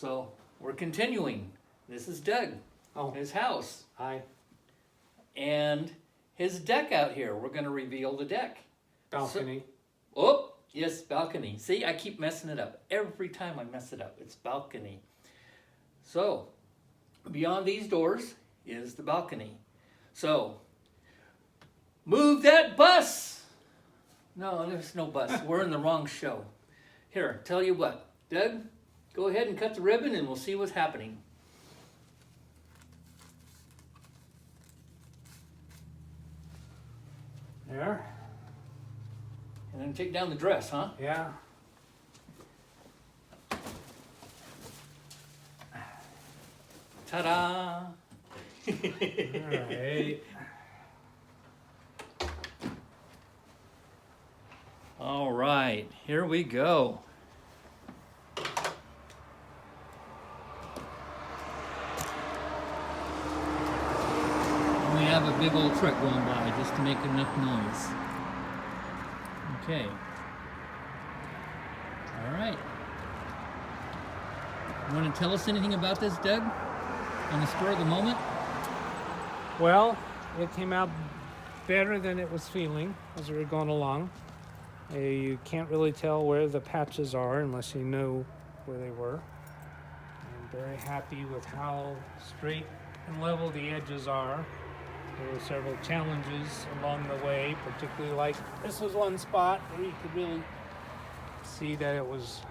So we're continuing. This is Doug. Oh. His house. Hi. And his deck out here. We're going to reveal the deck. Balcony. Oh, yes, balcony. See, I keep messing it up. Every time I mess it up, it's balcony. So, beyond these doors is the balcony. So, move that bus! No, there's no bus. We're in the wrong show. Here, tell you what. Doug, go ahead and cut the ribbon and we'll see what's happening. There. And then take down the dress, huh? Yeah. Ta-da! Alright. All right, here we go. We have a big old truck going by just to make enough noise. Okay. All right. You want to tell us anything about this, Doug? On the spur of the moment? Well, it came out better than it was feeling as we were going along. You can't really tell where the patches are unless you know where they were. I'm very happy with how straight and level the edges are. There were several challenges along the way, particularly like this was one spot where you could really see that it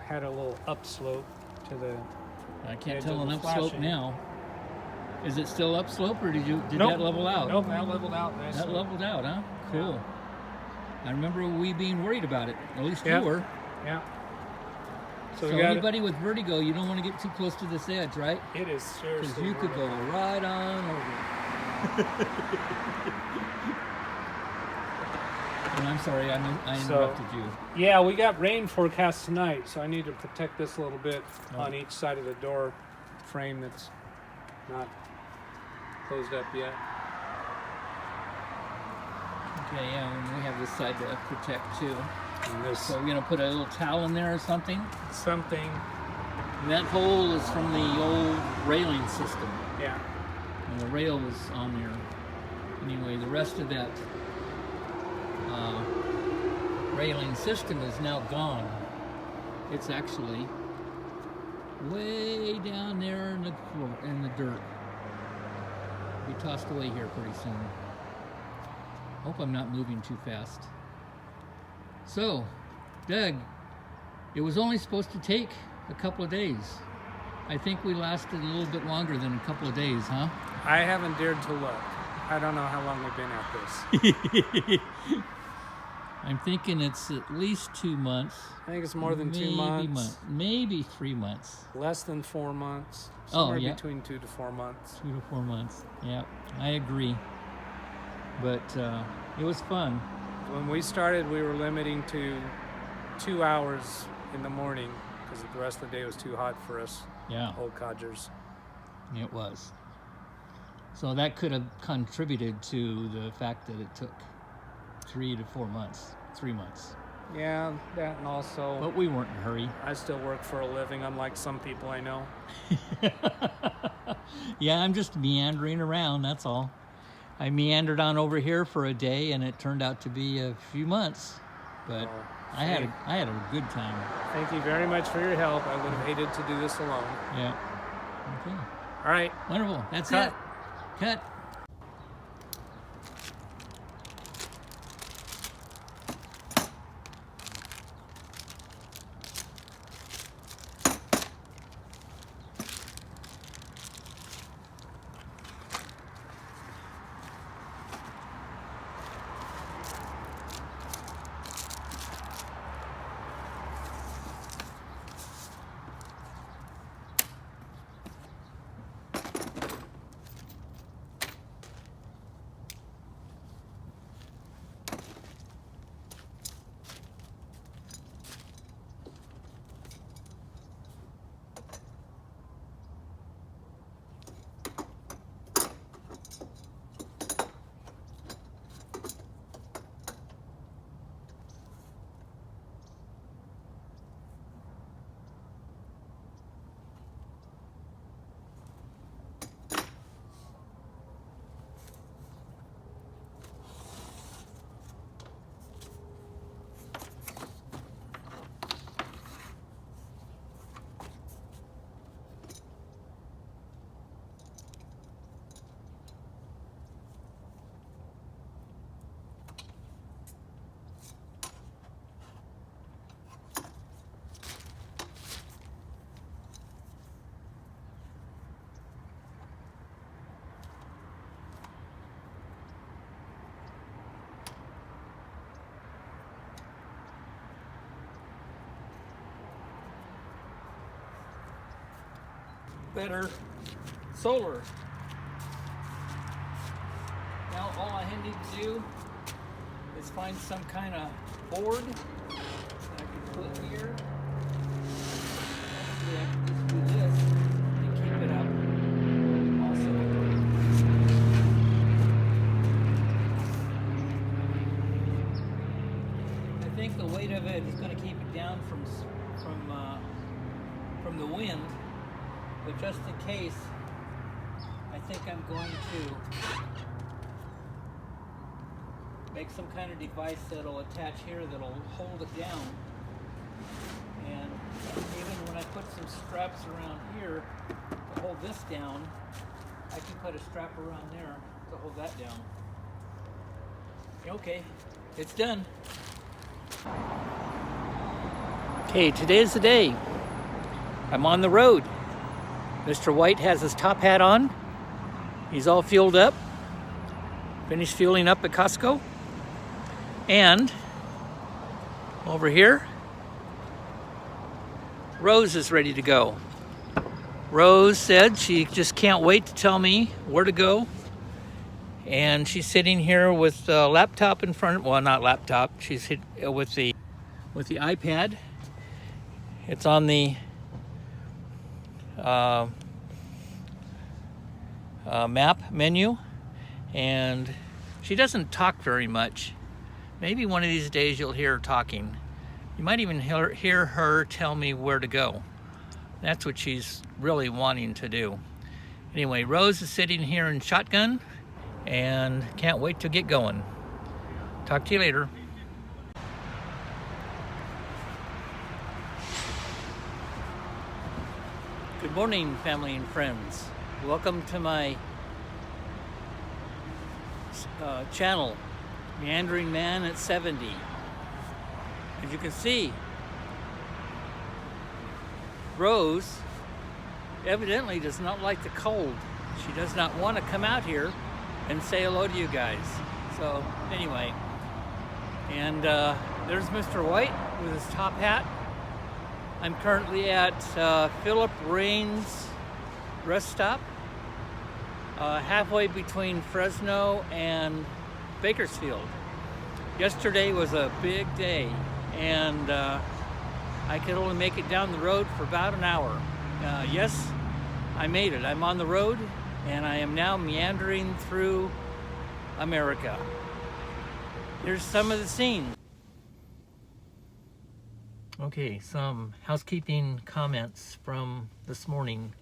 had a little upslope to the I can't edge tell of an the upslope flashing. now. Is it still upslope or did Nope. that level out? Nope, that leveled out nicely. That leveled out, huh? Cool. I remember we being worried about it. At least Yep. you were. Yeah. So we got anybody with vertigo, you don't want to get too close to this edge, right? it is Because seriously you could go brutal. right on over. And I'm sorry, I interrupted you. Yeah, we got rain forecast tonight, so I need to protect this a little bit Oh. on each side of the door frame that's not closed up yet. Okay, yeah, and we have this side to protect too. And this So we're gonna put a little towel in there or something. something, And that hole is from the old railing system. yeah. And the rail was on there. Anyway, the rest of that railing system is now gone. It's actually way down there in the dirt. Be tossed away here pretty soon. Hope I'm not moving too fast. So, Doug, it was only supposed to take a couple of days. I think we lasted a little bit longer than a couple of days, huh? I haven't dared to look. I don't know how long we've been at this. I'm thinking it's at least 2 months. I think it's more than 2 maybe months. Maybe 3 months. Less than 4 months. Oh, Somewhere yeah. between 2 to 4 months. 2 to 4 months. Yeah, I agree. But it was fun. When we started, we were limiting to 2 hours in the morning because the rest of the day was too hot for us Yeah, old codgers. it was. So that could have contributed to the fact that it took 3 to 4 months. 3 months. Yeah, that and also But we weren't in a hurry. I still work for a living, unlike some people I know. Yeah, I'm just meandering around, that's all. I meandered on over here for a day and it turned out to be a few months. But Oh, I had a good time. Thank you very much for your help. I would have hated to do this alone. Yeah. Okay. All right. Wonderful. That's Cut. it. Cut. better solar. Now all I need to do is find some kind of board that I can put here. Actually, I can just do this and keep it up also. I think the weight of it is going to keep it down from the wind, but just in case, I think I'm going to make some kind of device that'll attach here that'll hold it down. And even when I put some straps around here to hold this down, I can put a strap around there to hold that down. Okay, it's done. Okay, today's the day. I'm on the road. Mr. White has his top hat on. He's all fueled up. Finished fueling up at Costco. And over here, Rose is ready to go. Rose said she just can't wait to tell me where to go. And she's sitting here with the laptop in front, well, not laptop, she's with the iPad. It's on the map menu, and she doesn't talk very much. Maybe one of these days you'll hear her talking. You might even hear her tell me where to go. That's what she's really wanting to do. Anyway, Rose is sitting here in shotgun and can't wait to get going. Talk to you later. Good morning, family and friends. Welcome to my channel, Meandering Man at 70. As you can see, Rose evidently does not like the cold. She does not want to come out here and say hello to you guys. So anyway, and there's Mr. White with his top hat. I'm currently at Philip Raines rest stop, halfway between Fresno and Bakersfield. Yesterday was a big day, and I could only make it down the road for about an hour. Yes, I made it. I'm on the road, and I am now meandering through America. Here's some of the scene. Okay, some housekeeping comments from this morning.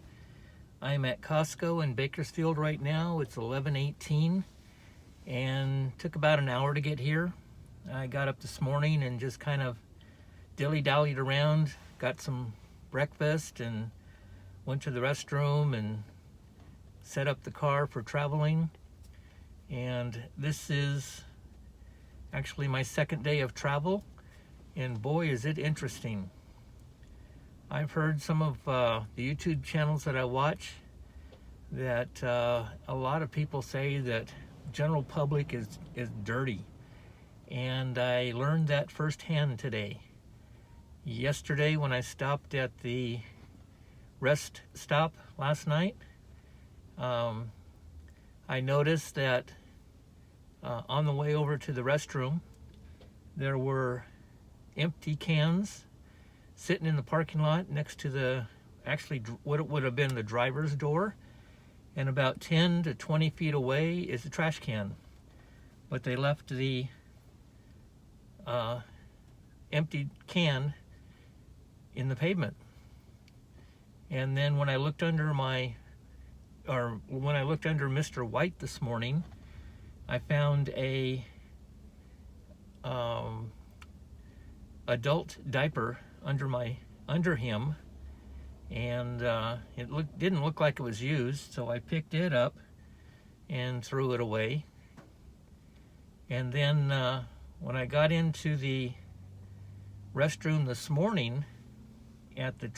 I'm at Costco in Bakersfield right now. It's 11:18 and took about an hour to get here. I got up this morning and just kind of dilly-dallied around, got some breakfast and went to the restroom and set up the car for traveling. And this is actually my second day of travel. And boy, is it interesting. I've heard some of the YouTube channels that I watch that a lot of people say that general public is dirty. And I learned that firsthand today. Yesterday when I stopped at the rest stop last night, I noticed that on the way over to the restroom, there were empty cans sitting in the parking lot next to the, actually what it would have been the driver's door, and about 10 to 20 feet away is the trash can. But they left the empty can in the pavement. And then when I looked under Mr. White this morning, I found a adult diaper under him, and it didn't look like it was used, so I picked it up and threw it away. And then when I got into the restroom this morning at the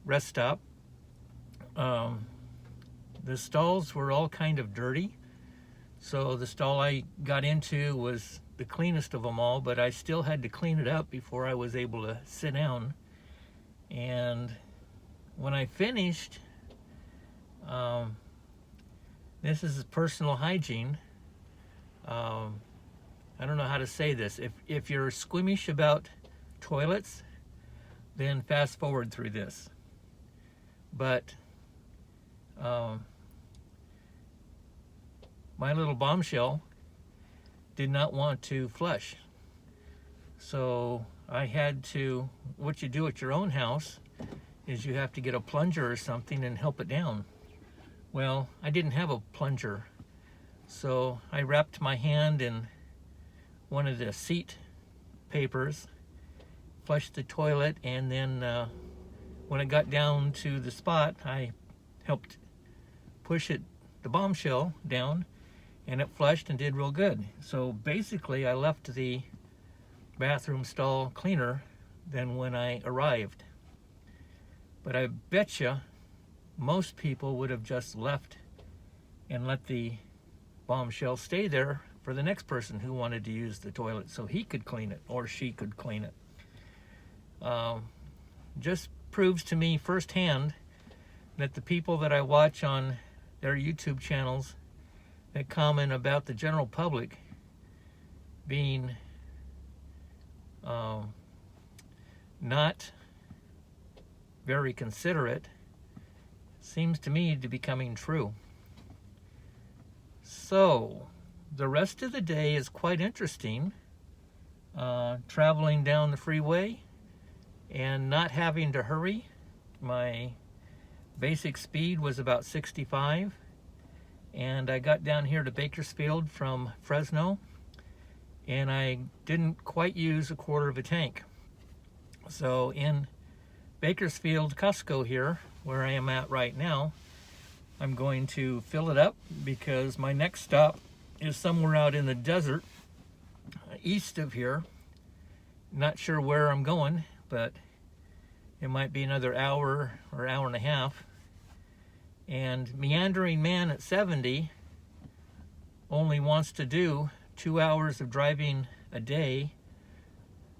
rest stop, the stalls were all kind of dirty. So the stall I got into was the cleanest of them all, but I still had to clean it up before I was able to sit down. And when I finished, this is personal hygiene. I don't know how to say this. If you're squeamish about toilets, then fast forward through this. But my little bombshell did not want to flush. So I had to, what you do at your own house is you have to get a plunger or something and help it down. Well, I didn't have a plunger. So I wrapped my hand in one of the seat papers, flushed the toilet, and then when it got down to the spot, I helped push it, the bombshell, down, and it flushed and did real good. So basically, I left the bathroom stall cleaner than when I arrived. But I betcha most people would have just left and let the bombshell stay there for the next person who wanted to use the toilet so he could clean it or she could clean it. Just proves to me firsthand that the people that I watch on their YouTube channels that comment about the general public being not very considerate seems to me to be coming true. So the rest of the day is quite interesting. Traveling down the freeway and not having to hurry. My basic speed was about 65, and I got down here to Bakersfield from Fresno, and I didn't quite use a quarter of a tank. So in Bakersfield, Costco here, where I am at right now, I'm going to fill it up because my next stop is somewhere out in the desert east of here. Not sure where I'm going, but it might be another hour or hour and a half. And Meandering Man at 70 only wants to do 2 hours of driving a day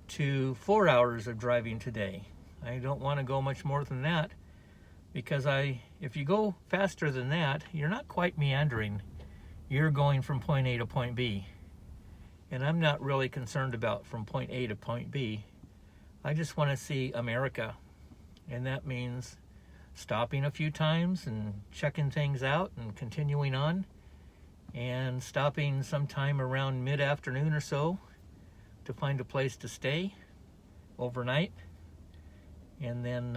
to 4 hours of driving today. I don't want to go much more than that because if you go faster than that, you're not quite meandering. You're going from point A to point B. And I'm not really concerned about from point A to point B. I just want to see America. And that means stopping a few times and checking things out and continuing on, and stopping sometime around mid-afternoon or so to find a place to stay overnight, and then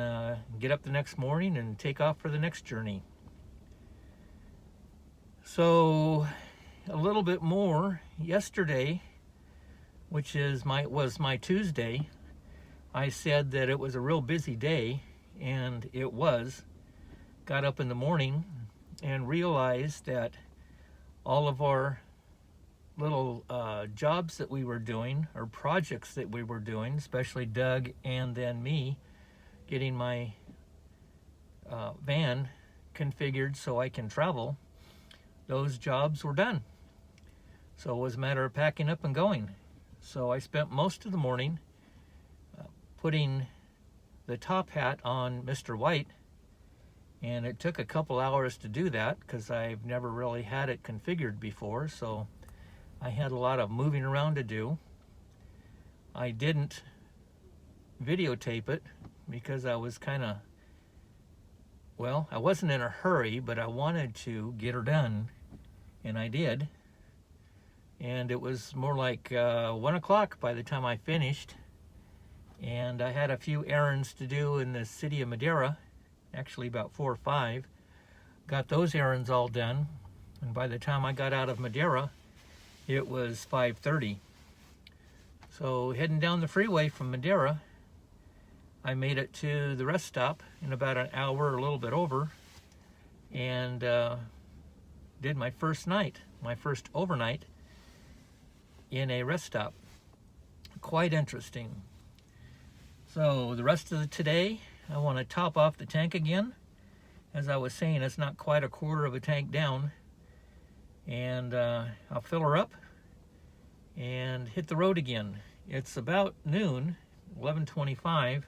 get up the next morning and take off for the next journey. So a little bit more yesterday, which was my Tuesday, I said that it was a real busy day, and it was. Got up in the morning and realized that all of our little jobs that we were doing, or projects that we were doing, especially Doug and then me, getting my van configured so I can travel, those jobs were done. So it was a matter of packing up and going. So I spent most of the morning putting the top hat on Mr. White, and it took a couple hours to do that because I've never really had it configured before, so I had a lot of moving around to do. I didn't videotape it because I was I wasn't in a hurry, but I wanted to get her done, and I did. And it was more like 1 o'clock by the time I finished. And I had a few errands to do in the city of Madera, actually about 4 or 5. Got those errands all done. And by the time I got out of Madera, it was 5:30. So heading down the freeway from Madera, I made it to the rest stop in about an hour or a little bit over, and did my first overnight in a rest stop. Quite interesting. So the rest of today, I want to top off the tank again. As I was saying, it's not quite a quarter of a tank down. And I'll fill her up and hit the road again. It's about noon, 11:25,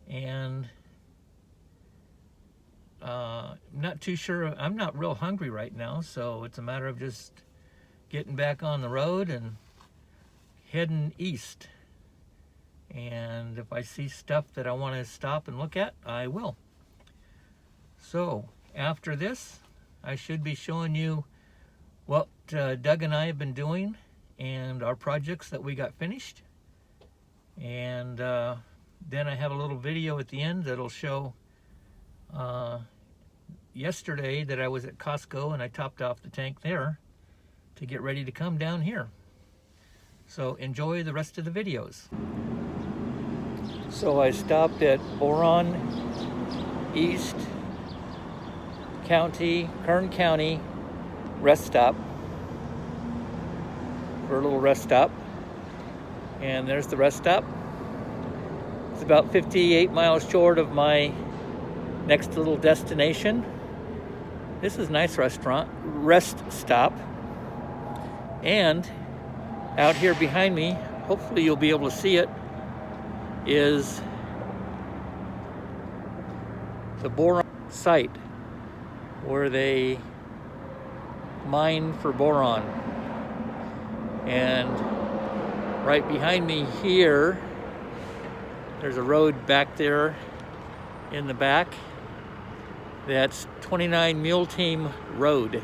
and not too sure. I'm not real hungry right now, so it's a matter of just getting back on the road and heading east. And if I see stuff that I want to stop and look at, I will. So after this, I should be showing you what Doug and I have been doing and our projects that we got finished. And then I have a little video at the end that'll show yesterday that I was at Costco and I topped off the tank there to get ready to come down here. So enjoy the rest of the videos. So I stopped at Boron East County, Kern County rest stop for a little rest stop. And there's the rest stop. It's about 58 miles short of my next little destination. This is a nice rest stop. And out here behind me, hopefully you'll be able to see it, is the boron site where they mine for boron. And right behind me here, there's a road back there in the back. That's 29 Mule Team Road.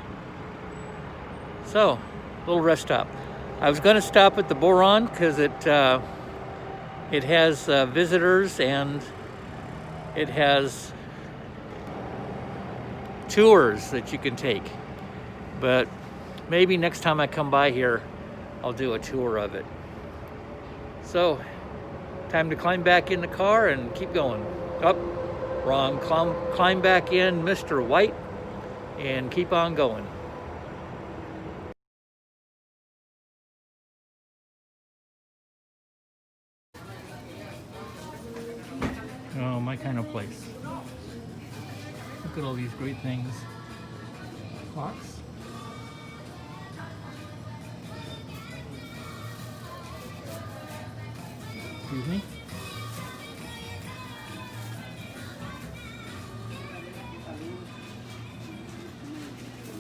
So, little rest stop. I was going to stop at the Boron because it has visitors and it has tours that you can take. But maybe next time I come by here, I'll do a tour of it. So, time to climb back in the car and keep going. Oh, wrong. Climb back in, Mr. White, and keep on going. Oh, my kind of place. Look at all these great things. Clocks. Excuse me.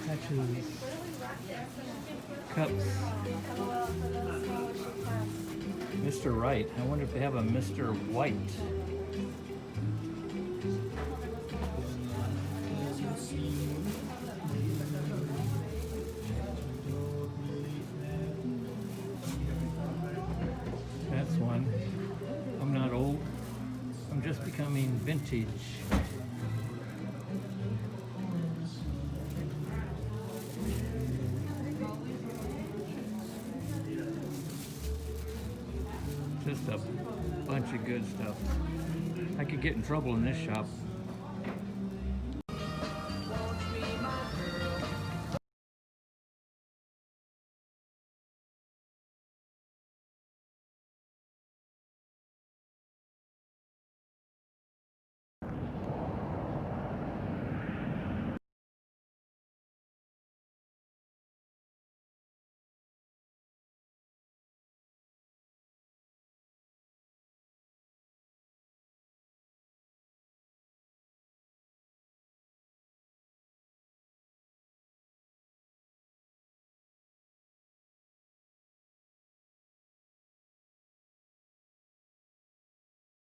Tattoos. Cups. Mr. Right. I wonder if they have a Mr. White. That's one. I'm not old. I'm just becoming vintage. Just a bunch of good stuff. I could get in trouble in this shop.